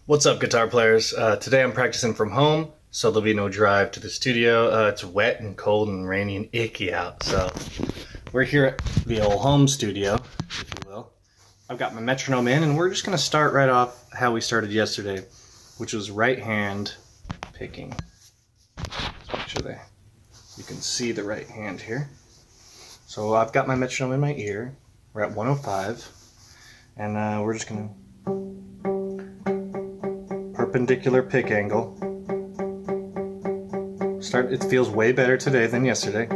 What's up, guitar players? Today I'm practicing from home, so there'll be no drive to the studio. It's wet and cold and rainy and icky out, so we're here at the old home studio, if you will. I've got my metronome in, and we're just going to start right off how we started yesterday, which was right hand picking. Let's make sure you can see the right hand here. So I've got my metronome in my ear. We're at 105, and we're just going to perpendicular pick angle. It feels way better today than yesterday.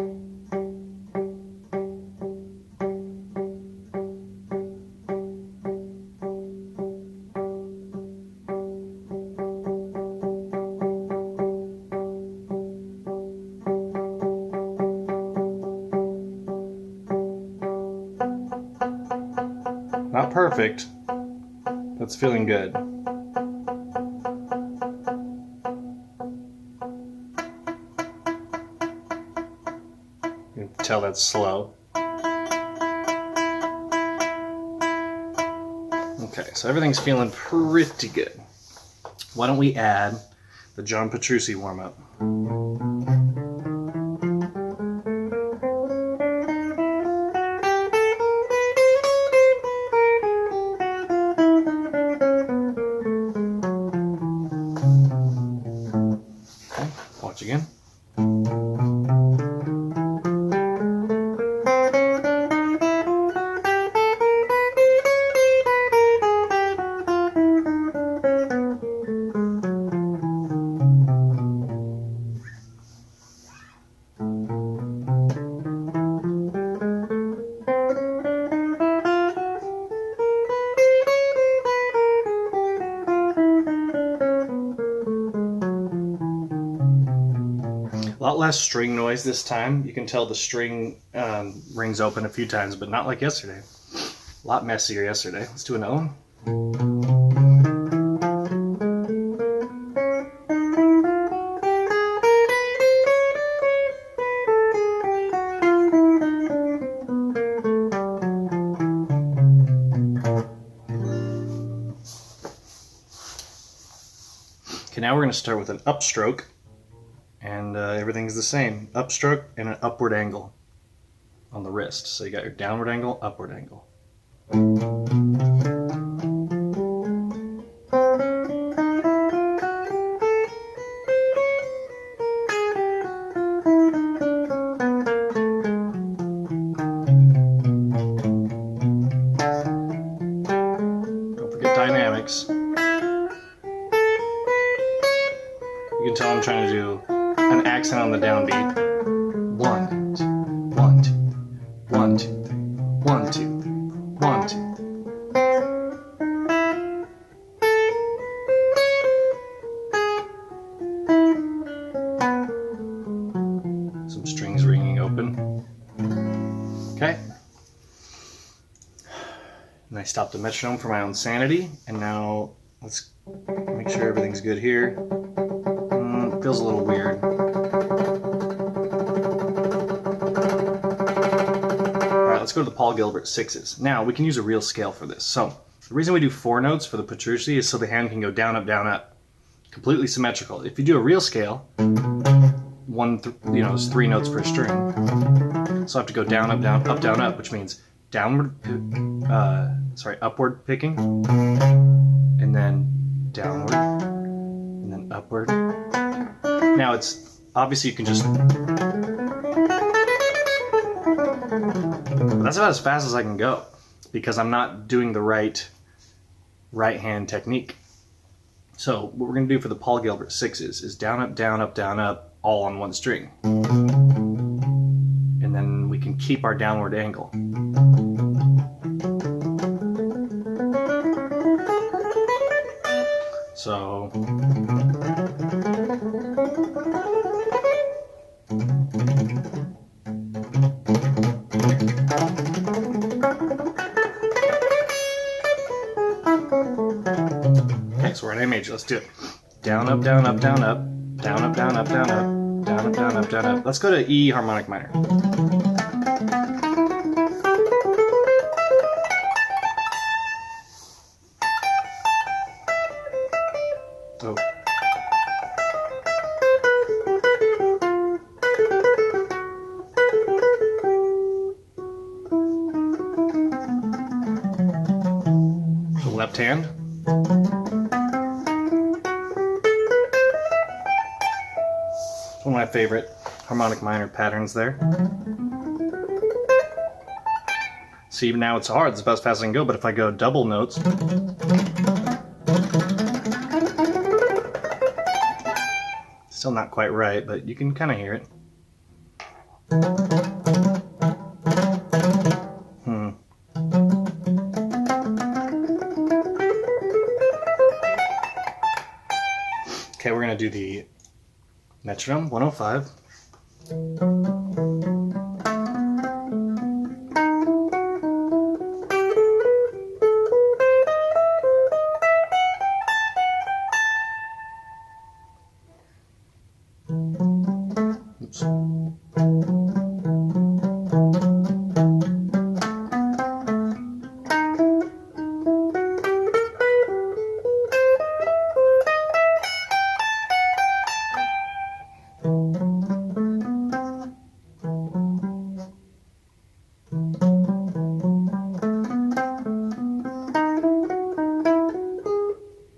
Not perfect, but it's feeling good. You can tell that's slow. Okay, so everything's feeling pretty good. Why don't we add the John Petrucci warm-up? Okay, watch again. A lot less string noise this time. You can tell the string rings open a few times, but not like yesterday. A lot messier yesterday. Let's do another one. Okay, now we're going to start with an upstroke. And everything's the same. Upstroke and an upward angle on the wrist. So you got your downward angle, upward angle. Don't forget dynamics. You can tell I'm trying to do an accent on the downbeat. 1, 2, 1, 2, 1, 2, 3, 1, 2, 1, 2, 3. Some strings ringing open. Okay. And I stopped the metronome for my own sanity. And now let's make sure everything's good here. It feels a little weird. Let's go to the Paul Gilbert sixes. Now, we can use a real scale for this. So, the reason we do 4 notes for the Petrucci is so the hand can go down, up, down, up. Completely symmetrical. If you do a real scale, there's 3 notes per string. So I have to go down, up, down, up, down, up, which means upward picking, and then downward, and then upward. Now, it's obviously you can just... But that's about as fast as I can go because I'm not doing the right hand technique. So what we're going to do for the Paul Gilbert sixes is down, up, down, up, down, up, all on one string. And then we can keep our downward angle. So... Okay, so we're in A major. Let's do it. Down, up, down, up, down, up. Down, up, down, up, down, up. Down, up, down, up, down, up. Let's go to E harmonic minor. Oh. The left hand. One of my favorite harmonic minor patterns there. See, now it's hard, it's about as fast as I can go, but if I go double notes, still not quite right, but you can kind of hear it. Okay, we're going to do the metronome 105. Oops.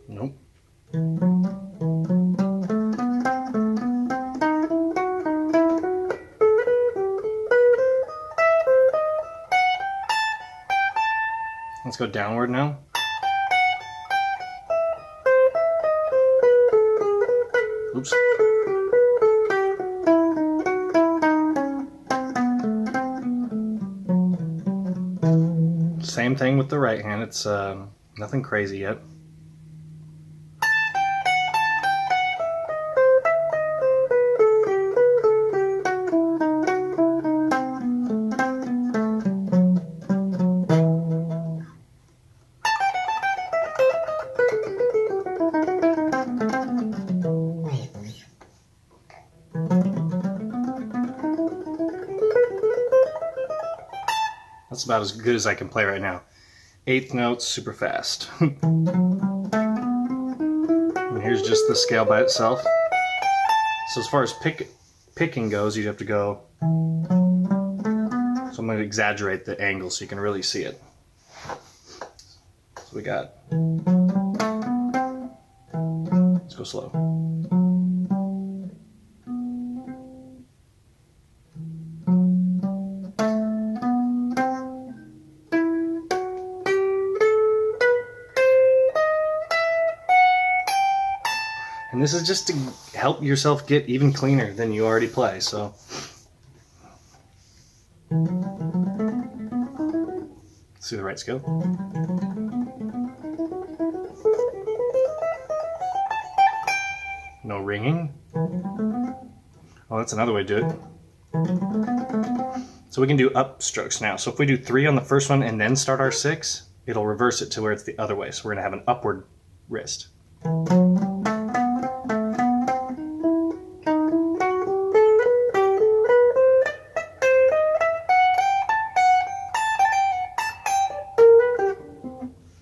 Nope. Let's go downward now. Oops. Same thing with the right hand. It's nothing crazy yet. That's about as good as I can play right now. Eighth notes, super fast. And here's just the scale by itself. So as far as picking goes, you'd have to go. So I'm going to exaggerate the angle so you can really see it. So we got. Let's go slow. And this is just to help yourself get even cleaner than you already play, so. Let's see the right scale. No ringing. Oh, that's another way to do it. So we can do up strokes now. So if we do 3 on the first one and then start our 6, it'll reverse it to where it's the other way. So we're gonna have an upward wrist.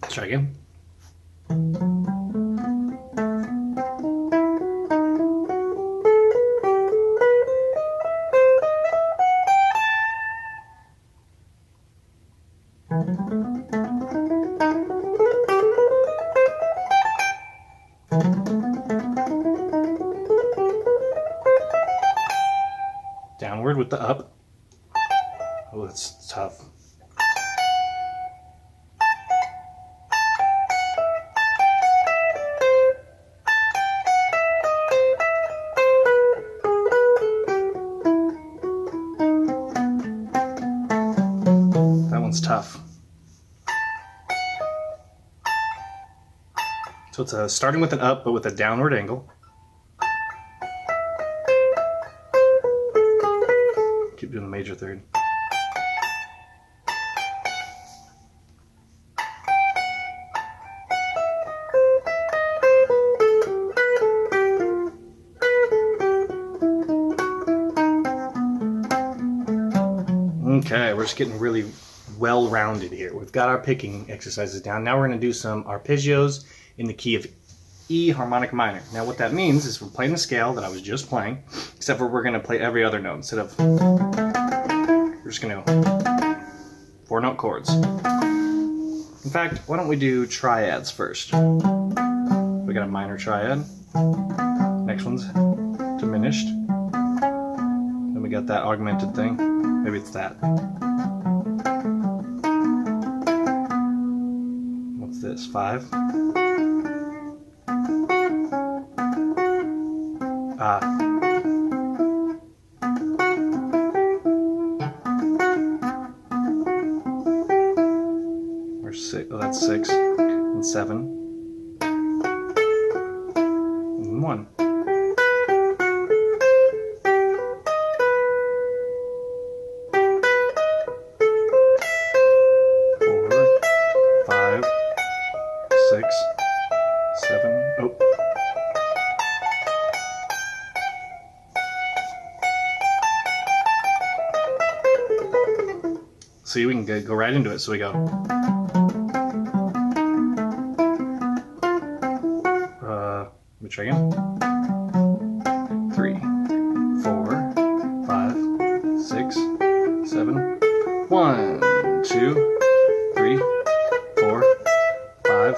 Let's try again. Downward with the up. Oh, that's tough. That one's tough. So it's starting with an up, but with a downward angle. Keep doing the major third. Okay, we're just getting really well-rounded here. We've got our picking exercises down. Now we're going to do some arpeggios in the key of E harmonic minor. Now what that means is we're playing the scale that I was just playing, except for we're going to play every other note instead of, we're just going to 4-note chords. In fact, why don't we do triads first? We got a minor triad. Next one's diminished. Then we got that augmented thing. Maybe it's that. What's this? 5. Where's 6? Oh, that's 6. And 7. And 1. See, we can go right into it. So we go. Let me try again. 3, 4, 5, 6, 7. 1, 2, 3, 4, 5,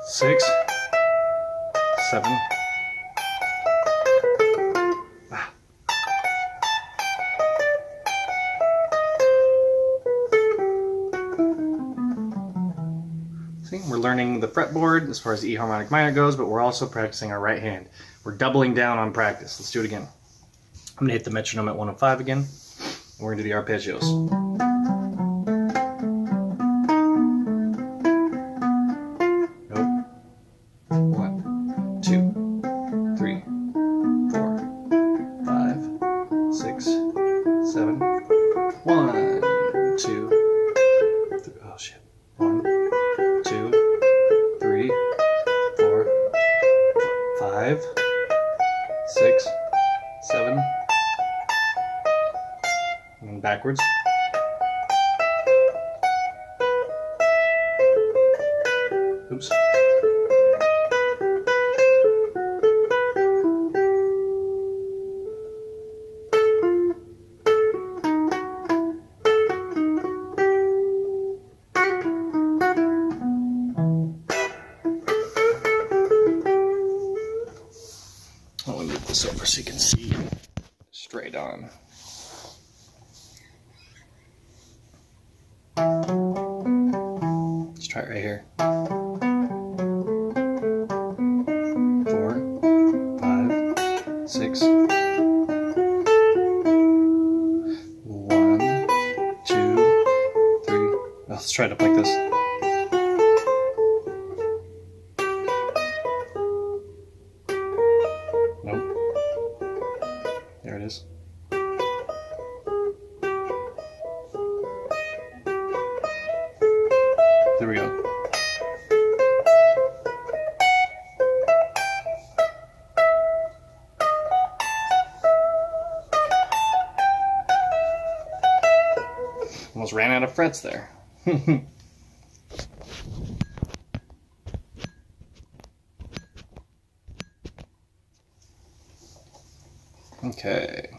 6, 7. See, we're learning the fretboard as far as the E harmonic minor goes, but we're also practicing our right hand. We're doubling down on practice. Let's do it again. I'm going to hit the metronome at 105 again. And we're going to do the arpeggios. Nope. 1, 2, 3, 4, 5, 6, 7. 1, 2, 3. Oh shit. 1, 2, 3, 4, 5, 6, 7, and then backwards. Oops. Let me move this over so you can see straight on. Let's try it right here. 4, 5, 6. 1, 2, 3. Let's try it up like this. Nope. There it is. There we go. Almost ran out of frets there. Okay.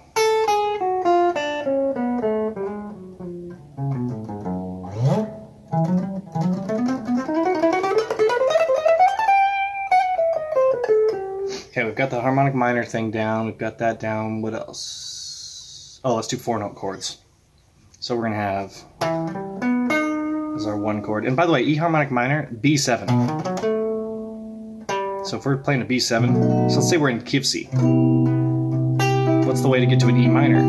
Okay, we've got the harmonic minor thing down. We've got that down. What else? Oh, let's do 4-note chords. So we're going to have as our 1 chord. And by the way, E harmonic minor, B7. So if we're playing a B7, so let's say we're in key of C. What's the way to get to an E minor?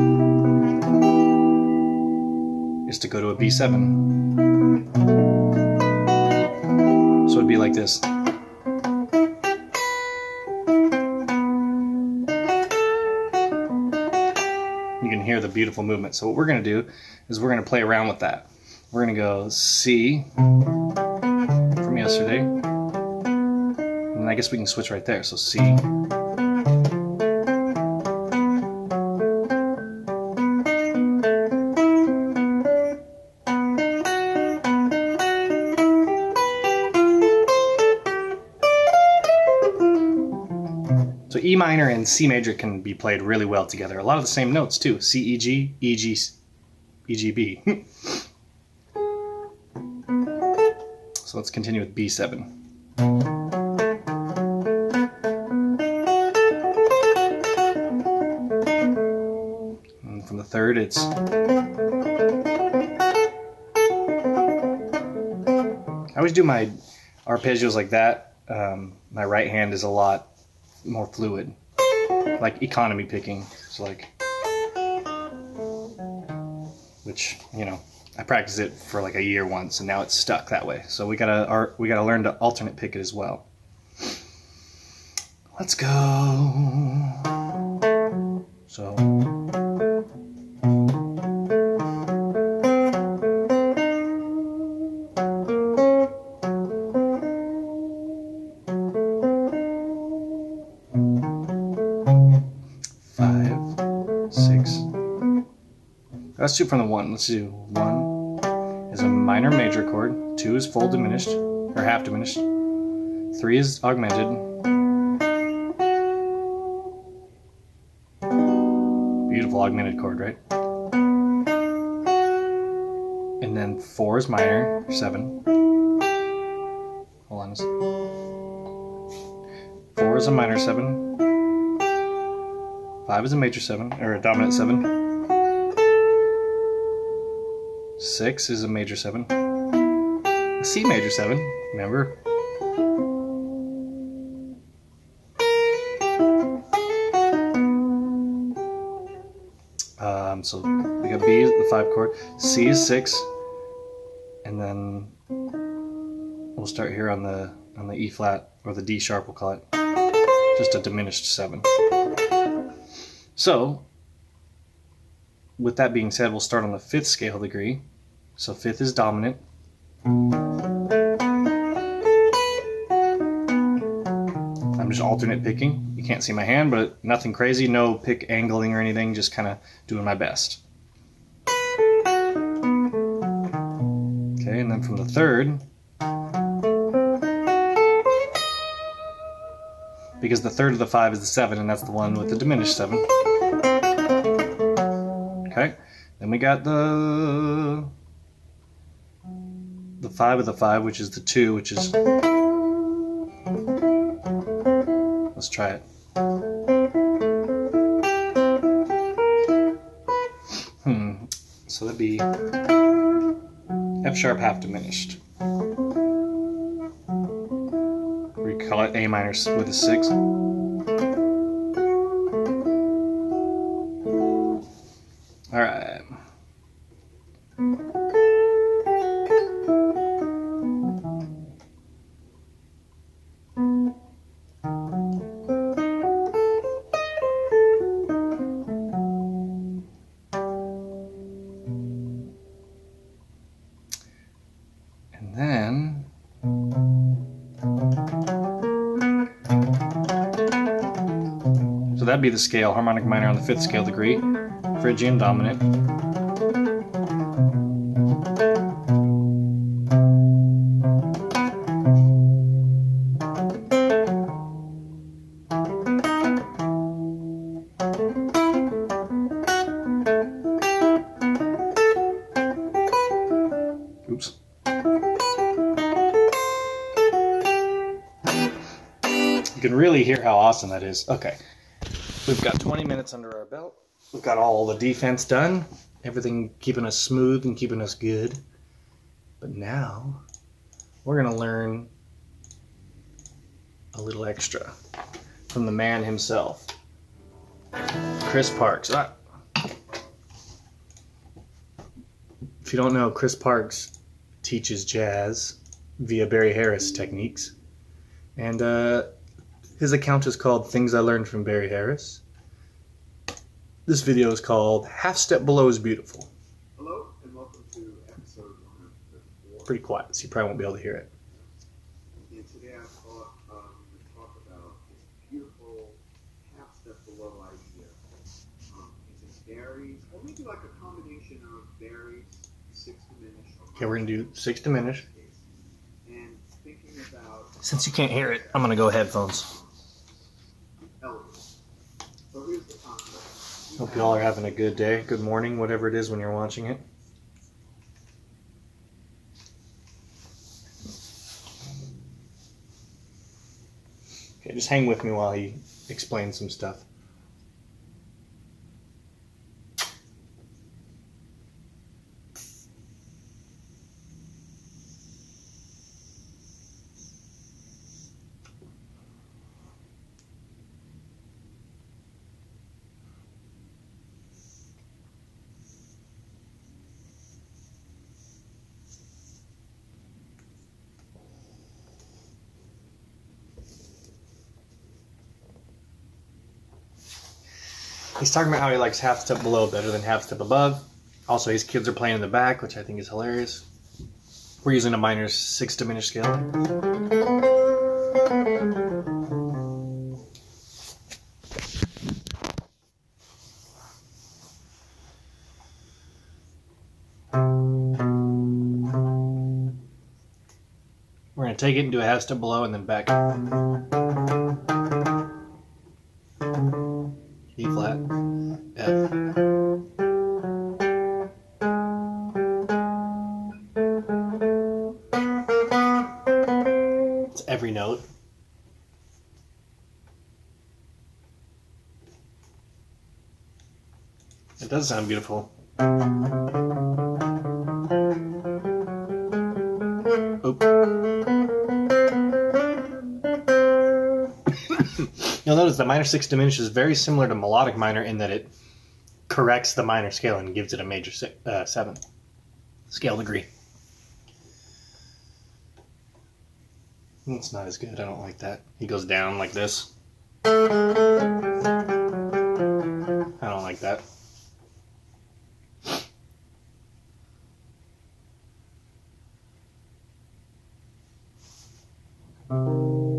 Is to go to a B7. So it'd be like this. You can hear the beautiful movement. So what we're going to do is we're going to play around with that. We're going to go C from yesterday. And I guess we can switch right there. So C. So E minor and C major can be played really well together. A lot of the same notes too. C, E, G, E, G, E, G, B. So let's continue with B7. And from the third, it's I always do my arpeggios like that. My right hand is a lot more fluid, like economy picking. So like, which, you know, I practiced it for like a year once, and now it's stuck that way. So we gotta learn to alternate pick it as well. Let's go. So. Let's do from the 1. Let's do 1 is a minor major chord, 2 is full diminished, or half diminished, 3 is augmented, beautiful augmented chord, right? And then 4 is minor, 7. Hold on. 4 is a minor 7, 5 is a major 7, or a dominant 7. 6 is a major 7. A C major 7, remember? So we got B is the 5 chord, C is 6, and then we'll start here on the E flat, or the D sharp we'll call it, just a diminished 7. So with that being said, we'll start on the 5th scale degree. So 5th is dominant. I'm just alternate picking. You can't see my hand, but nothing crazy, no pick angling or anything, just kind of doing my best. Okay, and then from the 3rd, because the 3rd of the 5 is the 7, and that's the one with the diminished 7. Okay, then we got the 5 of the 5, which is the 2, which is, let's try it. So that'd be F sharp half diminished. We call it A minor with a 6. All right. And then so that'd be the scale, harmonic minor on the 5th scale degree, Phrygian dominant. Oops. You can really hear how awesome that is. Okay, we've got 20 minutes under our belt. We've got all the defense done. Everything keeping us smooth and keeping us good. But now we're going to learn a little extra from the man himself, Chris Parks. If you don't know, Chris Parks teaches jazz via Barry Harris techniques. And his account is called Things I Learned from Barry Harris. This video is called Half Step Below is Beautiful. Hello, and welcome to episode 134. Pretty quiet, so you probably won't be able to hear it. And today I thought we would talk about this beautiful half step below idea. It just varies, or maybe like a combination of varies, 6 diminished. Okay, we're going to do 6 diminished. And thinking about... Since you can't hear it, I'm going to go headphones. Elegance. Hope you all are having a good day, good morning, whatever it is when you're watching it. Okay, just hang with me while he explains some stuff. He's talking about how he likes half step below better than half step above. Also, his kids are playing in the back, which I think is hilarious. We're using a minor 6 diminished scale. We're going to take it and do a half step below and then back. E flat, F. It's every note. It does sound beautiful. Oop. You'll notice the minor 6 diminished is very similar to melodic minor in that it corrects the minor scale and gives it a major 7 scale degree. It's not as good. I don't like that. He goes down like this. I don't like that.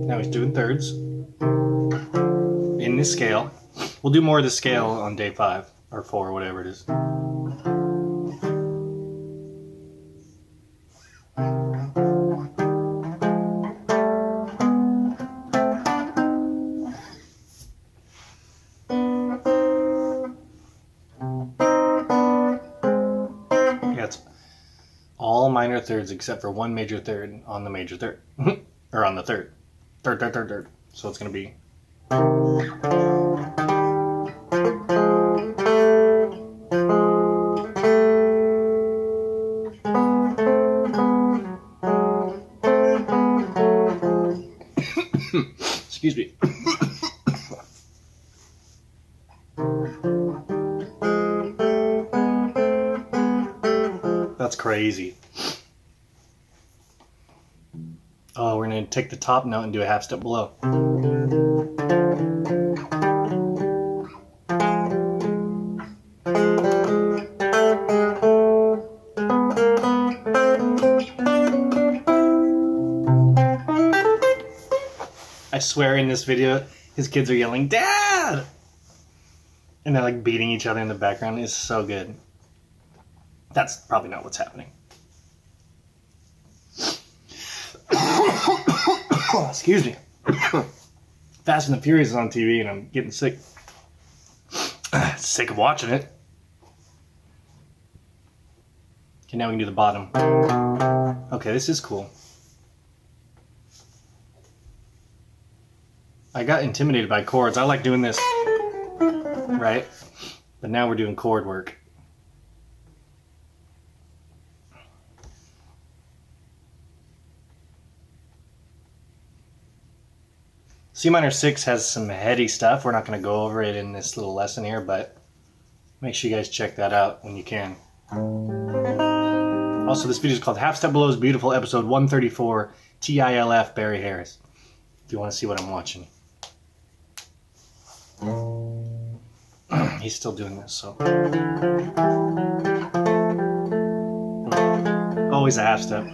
Now he's doing thirds in this scale. We'll do more of the scale on day 5 or 4, whatever it is. Yeah, it's all minor thirds except for one major third on the major third. Or on the third. Third. So it's going to be... Excuse me. That's crazy. Oh, we're going to take the top note and do a half step below. I swear in this video, his kids are yelling, "Dad!" And they're like beating each other in the background. It's so good. That's probably not what's happening. Excuse me. Fast and the Furious is on TV and I'm getting sick. Sick of watching it. Okay, now we can do the bottom. Okay, this is cool. I got intimidated by chords. I like doing this, right? But now we're doing chord work. C minor 6 has some heady stuff. We're not going to go over it in this little lesson here, but make sure you guys check that out when you can. Also, this video is called Half Step Below's Beautiful, episode 134, TILF, Barry Harris. If you want to see what I'm watching. He's still doing this, so. Always a half step.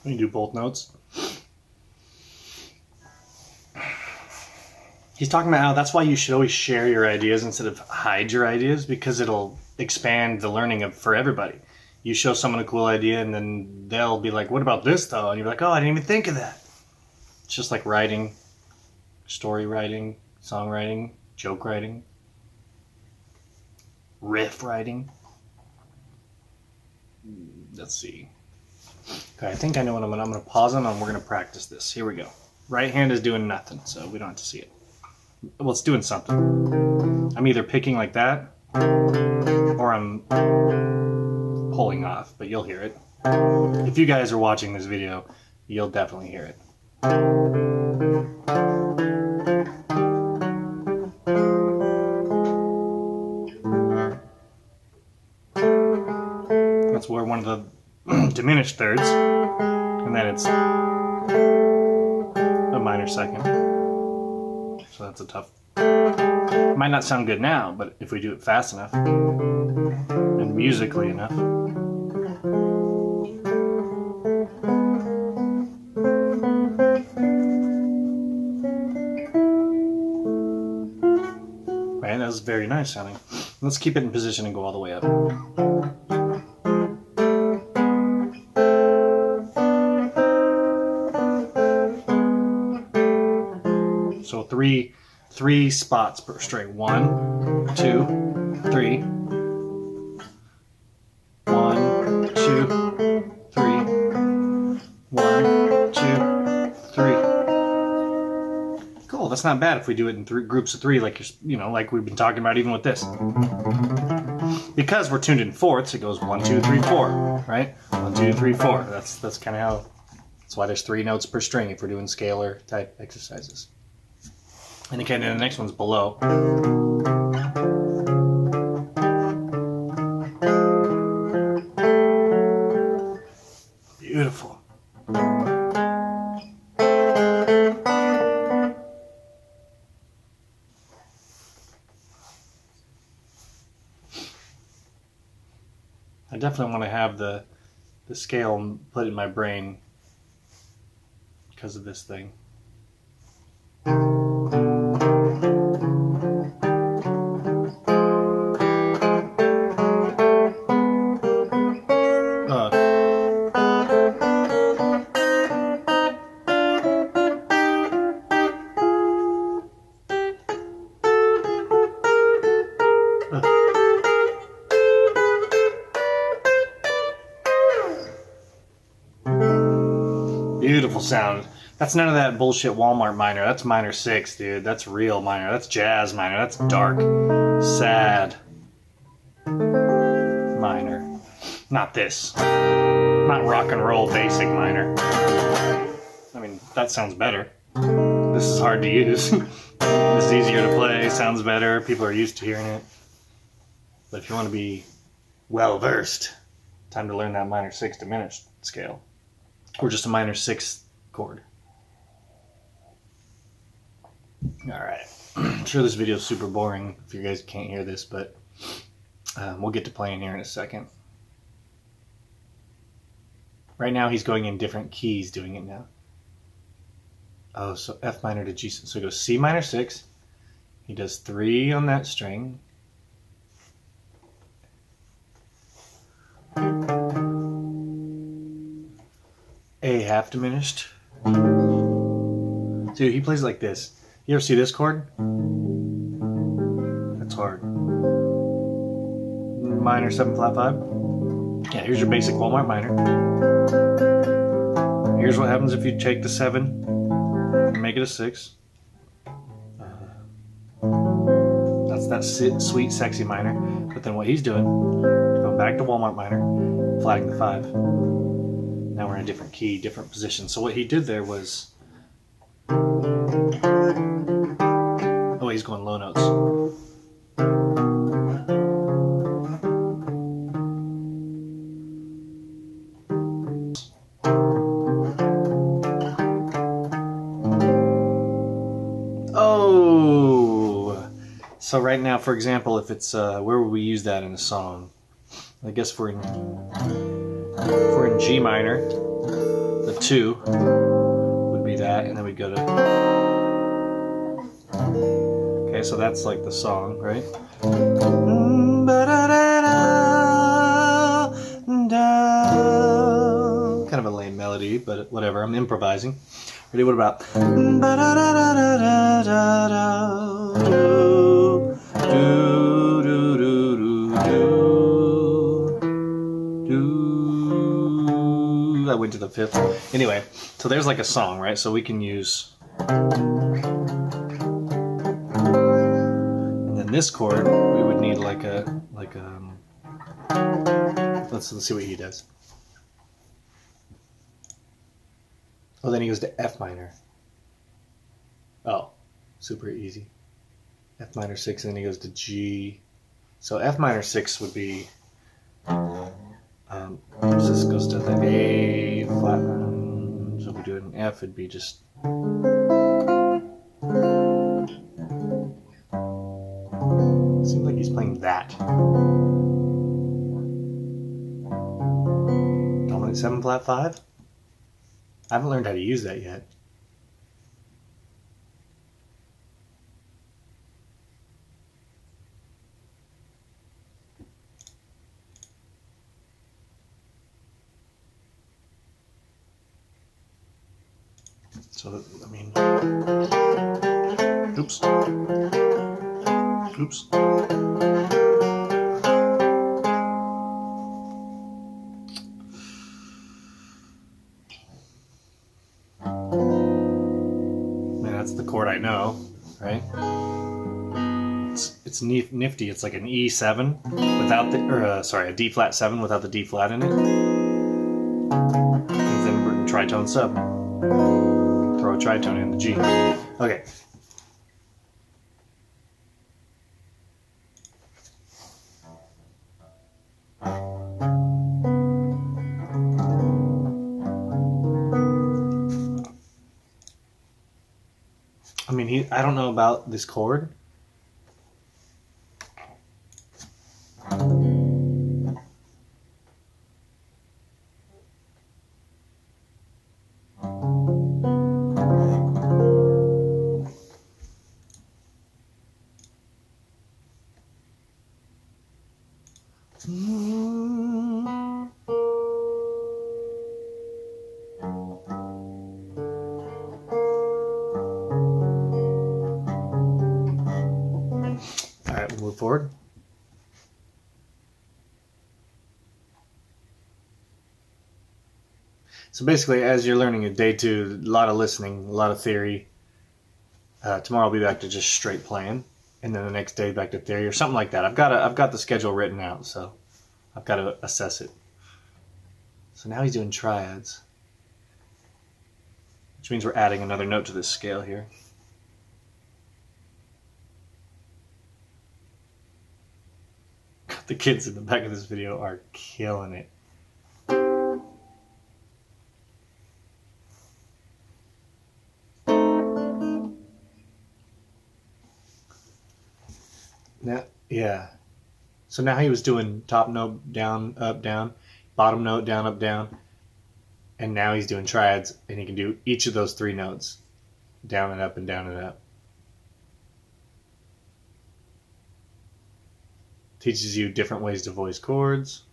Let me do both notes. He's talking about how that's why you should always share your ideas instead of hide your ideas, because it'll expand the learning for everybody. You show someone a cool idea and then they'll be like, what about this though? And you're like, oh, I didn't even think of that. It's just like writing, story writing, songwriting, joke writing, riff writing. Let's see. Okay, I think I know what I'm going to pause on and we're going to practice this. Here we go. Right hand is doing nothing, so we don't have to see it. Well, it's doing something. I'm either picking like that or I'm pulling off, but you'll hear it. If you guys are watching this video, you'll definitely hear it. That's where one of the diminished thirds, and then it's a minor second. So that's a tough. It might not sound good now, but if we do it fast enough and musically enough. Right, that was very nice sounding. Let's keep it in position and go all the way up. So three spots per string. 1, 2, 3. 1, 2, 3. 1, 2, 3. Cool. That's not bad if we do it in groups of 3, like like we've been talking about, even with this. Because we're tuned in fourths, it goes 1, 2, 3, 4. Right? 1, 2, 3, 4. That's kind of how. That's why there's 3 notes per string if we're doing scalar type exercises. And again, the next one's below. Beautiful. I definitely want to have the scale put in my brain because of this thing. Beautiful sound. That's none of that bullshit Walmart minor. That's minor 6, dude. That's real minor. That's jazz minor. That's dark, sad minor. Not this. Not rock and roll basic minor. I mean, that sounds better. This is hard to use. This is easier to play, sounds better. People are used to hearing it. But if you want to be well versed, time to learn that minor 6 diminished scale. Or just a minor 6 chord. Alright. I'm sure this video is super boring if you guys can't hear this, but we'll get to playing here in a second. Right now he's going in different keys doing it now. Oh, so F minor to G. So he goes C minor 6. He does 3 on that string. A half diminished. Dude, he plays like this. You ever see this chord? That's hard. Minor 7 flat 5. Yeah, here's your basic Walmart minor. Here's what happens if you take the 7 and make it a 6. That's that sweet, sexy minor. But then what he's doing, going back to Walmart minor, flatting the 5. Now we're in a different key, different position. So what he did there was... Oh, he's going low notes. Oh! So right now, for example, if it's... where would we use that in a song? I guess if we're in G minor, the 2 would be that, and then we'd go to Okay, so that's like the song, right? Kind of a lame melody, but whatever, I'm improvising. Ready, what about? I went to the fifth. Anyway, so there's like a song, right? So we can use... And then this chord, we would need like a... Let's see what he does. Oh, then he goes to F minor. Oh, super easy. F minor 6, and then he goes to G. So F minor 6 would be... this goes to the A flat. So if we do it in F, it'd be just... Seems like he's playing that. Dominant 7 flat 5? I haven't learned how to use that yet. So, I mean, oops. Oops. Man, that's the chord I know, right? It's nifty. It's like an E7 without the, or sorry, a D flat 7 without the D flat in it. And then we're in tritone sub. Throw a tritone in the G. Okay. I mean, I don't know about this chord. Alright, we'll move forward. So basically, as you're learning at day 2, a lot of listening, a lot of theory. Tomorrow I'll be back to just straight playing, and then the next day back to theory or something like that. I've got the schedule written out, so I've got to assess it. So now he's doing triads, which means we're adding another note to this scale here. The kids in the back of this video are killing it. Now, yeah. So now he was doing top note, down, up, down, bottom note, down, up, down. And now he's doing triads, and he can do each of those 3 notes. Down and up and down and up. Teaches you different ways to voice chords.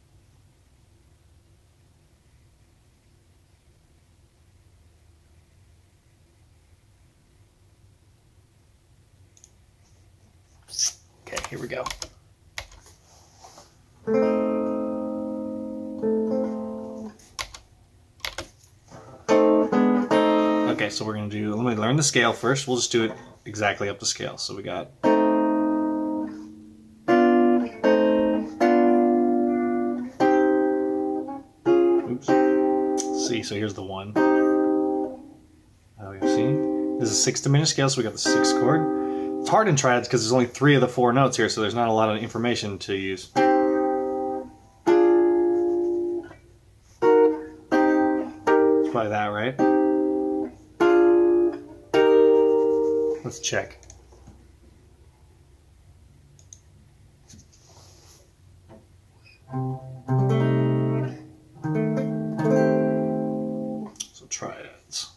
Okay, here we go. Okay, so we're going to do, let me learn the scale first. We'll just do it exactly up the scale. So we got... Oops. C, so here's the 1. Oh, see? This is a 6th diminished scale, so we got the 6th chord. It's hard in triads because there's only 3 of the 4 notes here, so there's not a lot of information to use. It's probably that, right? Let's check. So triads.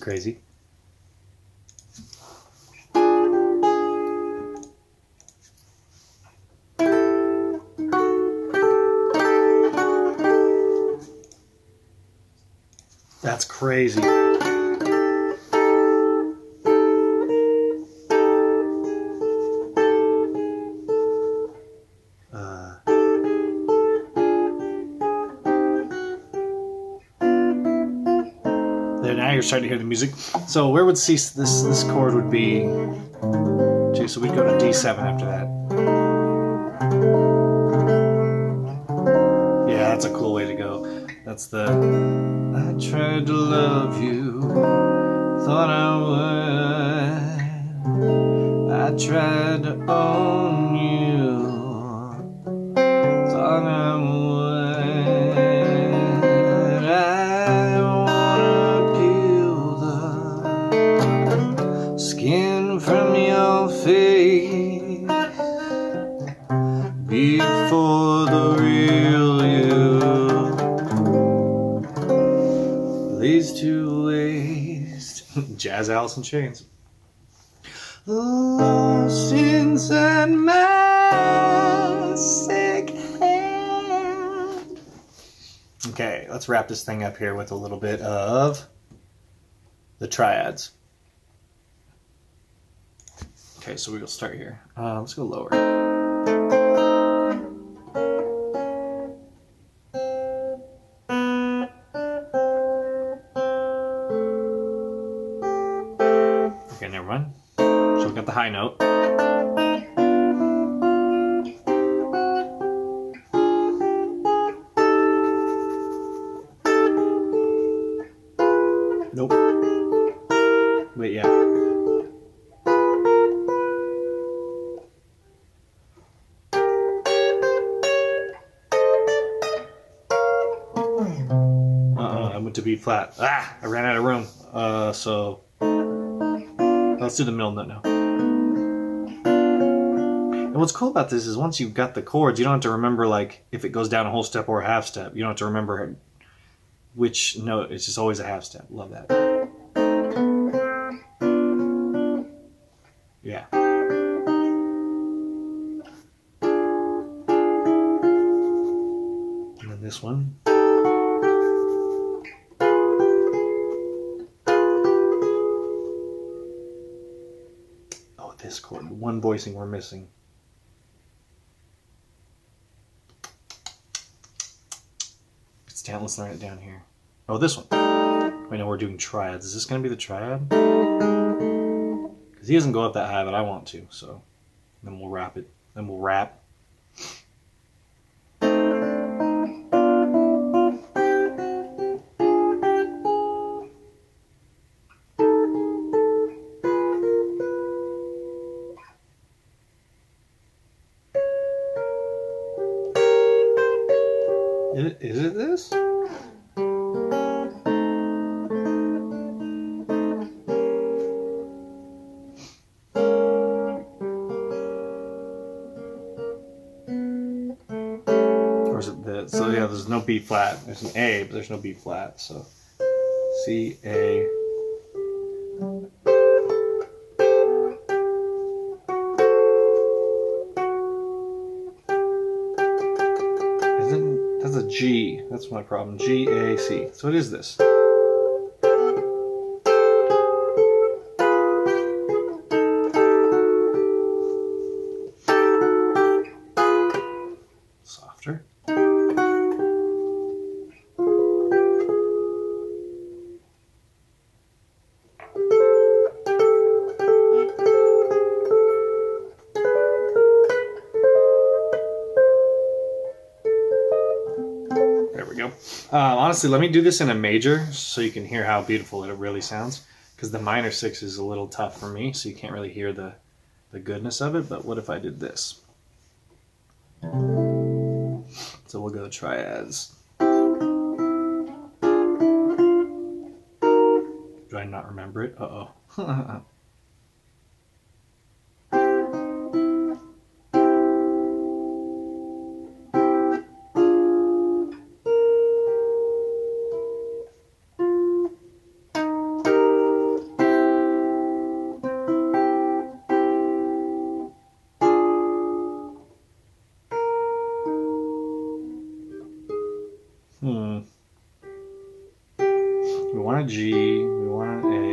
crazy. That's crazy. There, now you're starting to hear the music. So where would C, this chord would be? Okay, so we'd go to D7 after that. Yeah, that's a cool way to go. That's the I tried to love you, thought I would. I tried to own you, thought I would. I wanna peel the skin from your face before the real you leads to waste. Jazz Alice in Chains. Lost inside my sick hand. Okay, let's wrap this thing up here with a little bit of the triads. Okay, so we'll start here. Let's go lower. Okay, never mind. So we got the high note. Nope. Wait, yeah. I went to B flat. Ah, I ran out of room. So let's do the middle note now. And what's cool about this is once you've got the chords, you don't have to remember like if it goes down a whole step or a half step. You don't have to remember which note. It's just always a half step. Love that. Yeah. And then this one. Oh, this chord. One voicing we're missing. Let's learn it down here. Oh, this one. Wait, no, we're doing triads. Is this going to be the triad? Because he doesn't go up that high, but I want to. So then we'll wrap it. Then we'll wrap. Is it this? Or is it this? So yeah, there's no B flat. There's an A, but there's no B flat. So C, A. That's a G. That's my problem. G, A, C. So it is this. Softer. There we go. Honestly, let me do this in a major so you can hear how beautiful it really sounds. Because the minor 6 is a little tough for me, so you can't really hear the goodness of it. But what if I did this? So we'll go triads. Do I not remember it? Uh-oh. We want a G, we want an A.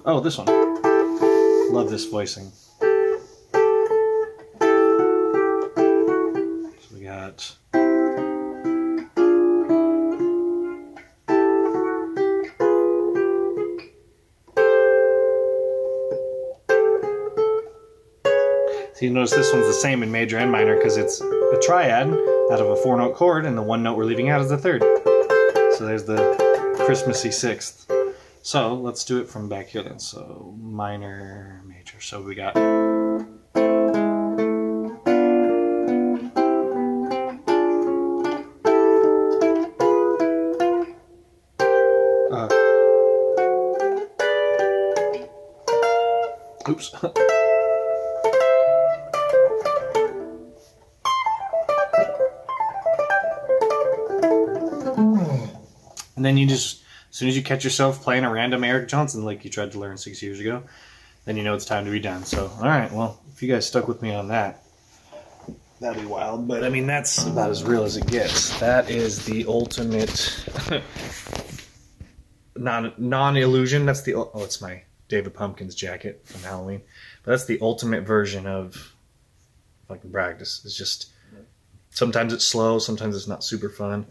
Oh, this one. Love this voicing. So we got... So you notice this one's the same in major and minor because it's a triad out of a 4-note chord, and the one note we're leaving out is the third. So there's the Christmassy sixth. So let's do it from back here then. So minor, major. So we got... oops. And then you just, as soon as you catch yourself playing a random Eric Johnson like you tried to learn 6 years ago, then you know it's time to be done. So, all right, well, if you guys stuck with me on that, that'd be wild. But, I mean, that's about as real as it gets. That is the ultimate non-illusion. That's the, oh, it's my David Pumpkins jacket from Halloween. But that's the ultimate version of fucking practice. It's just, sometimes it's slow, sometimes it's not super fun.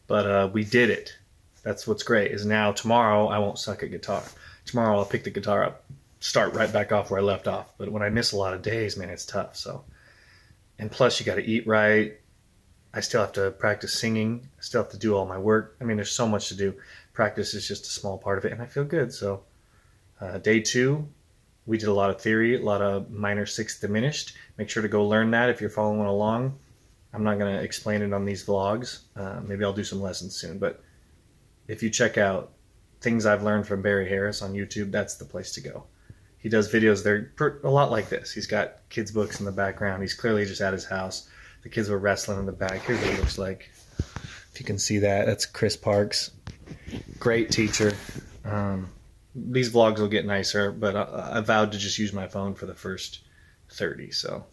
But we did it. That's what's great, is now tomorrow I won't suck at guitar. Tomorrow I'll pick the guitar up, start right back off where I left off. But when I miss a lot of days, man, it's tough. So, and plus you got to eat right. I still have to practice singing. I still have to do all my work. I mean, there's so much to do. Practice is just a small part of it, and I feel good. So day 2, we did a lot of theory, a lot of minor sixth diminished. Make sure to go learn that if you're following along. I'm not going to explain it on these vlogs. Maybe I'll do some lessons soon. But if you check out things I've learned from Barry Harris on YouTube, that's the place to go. He does videos, they're a lot like this. He's got kids' books in the background. He's clearly just at his house. The kids were wrestling in the back. Here's what it looks like. If you can see that, that's Chris Parks. Great teacher. These vlogs will get nicer, but I vowed to just use my phone for the first 30, so...